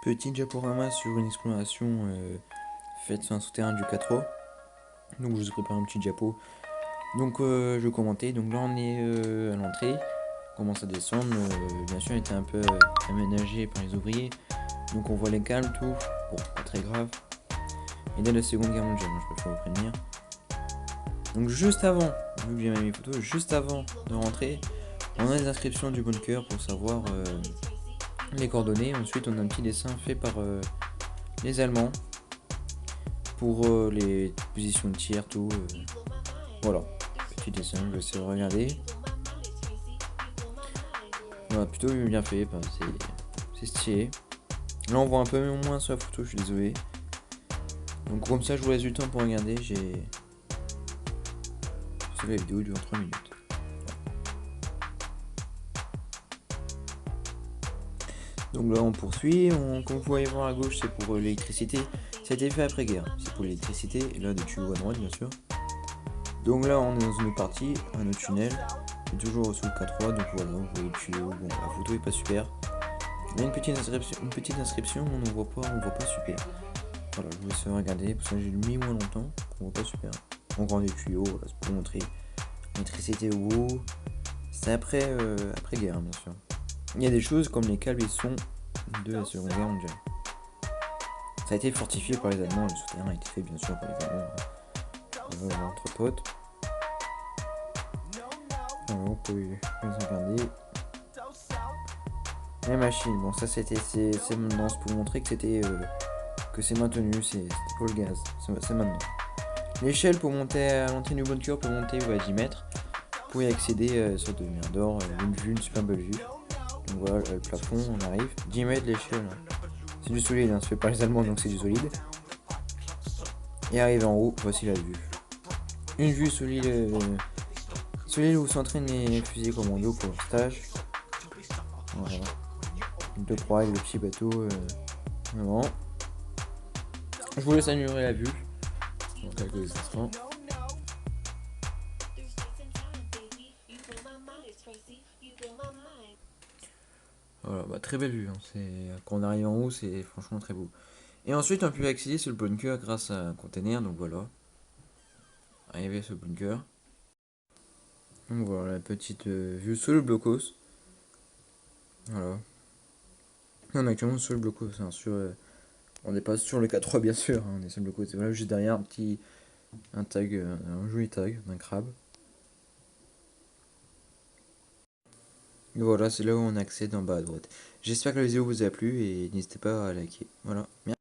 Petit diaporama sur une exploration faite sur un souterrain du 4A. Donc je vous ai préparé un petit diapo. Donc je vais commenter. Donc là on est à l'entrée. On commence à descendre. Bien sûr il était un peu aménagé par les ouvriers. Donc on voit les cales, tout. Bon, pas très grave. Et dès la Seconde Guerre mondiale, je préfère vous prévenir. Donc juste avant, vu que j'ai mis mes photos, juste avant de rentrer, on a les inscriptions du bunker pour savoir les coordonnées. Ensuite on a un petit dessin fait par les Allemands pour les positions de tir, tout. Voilà, petit dessin, je vais essayer de regarder. Voilà, plutôt bien fait, bah, c'est stylé. Là on voit un peu moins sur la photo, je suis désolé. Donc comme ça je vous laisse du temps pour regarder, c'est la vidéo dure 3 minutes. Donc là on poursuit, comme vous pouvez voir à gauche c'est pour l'électricité, ça a été fait après-guerre, c'est pour l'électricité, et là des tuyaux à droite bien sûr. Donc là on est dans une autre partie, un autre tunnel, c'est toujours sous le K3, donc voilà, vous voyez le tuyau, bon la photo est pas super. Il y a une petite inscription, on ne voit pas super. Voilà, je vous laisse regarder, parce que j'ai mis moins longtemps, on voit pas super. On prend des tuyaux, voilà, c'est pour montrer l'électricité au bout. C'est après-guerre bien sûr. Il y a des choses comme les calvaisons de la Seconde Guerre mondiale. Ça a été fortifié par les Allemands, le souterrain a été fait bien sûr par les Allemands, entre potes. Alors, on peut les regarder. Les machines, bon ça c'est maintenant pour montrer que que c'est maintenu, c'est pour le gaz, c'est maintenant. L'échelle pour monter à l'entrée du bunker peut monter à 10 mètres. Vous pouvez accéder sur de mine d'or, une vue, une super belle vue. Donc voilà le plafond, on arrive. 10 mètres l'échelle. C'est du solide, hein, c'est fait par les Allemands donc c'est du solide. Et arrivé en haut, voici la vue. Une vue sur l'île où s'entraînent les fusils commando pour leur stage. Voilà. Une 2-3 avec le petit bateau. Vraiment. Je vous laisse améliorer la vue. Dans quelques instants. Voilà, bah, très belle vue. Hein. Quand on arrive en haut, c'est franchement très beau. Et ensuite, on peut accéder sur le bunker grâce à un container. Donc voilà. Arriver sur le bunker. Donc voilà la petite vue sur le blocos. Voilà. On est actuellement sur le blocos. Hein, on n'est pas sur le K3 bien sûr. Hein, on est sur le blocos. Voilà, juste derrière un tag, un joli tag d'un crabe. Et voilà, c'est là où on accède en bas à droite. J'espère que la vidéo vous a plu et n'hésitez pas à liker. Voilà. Merci.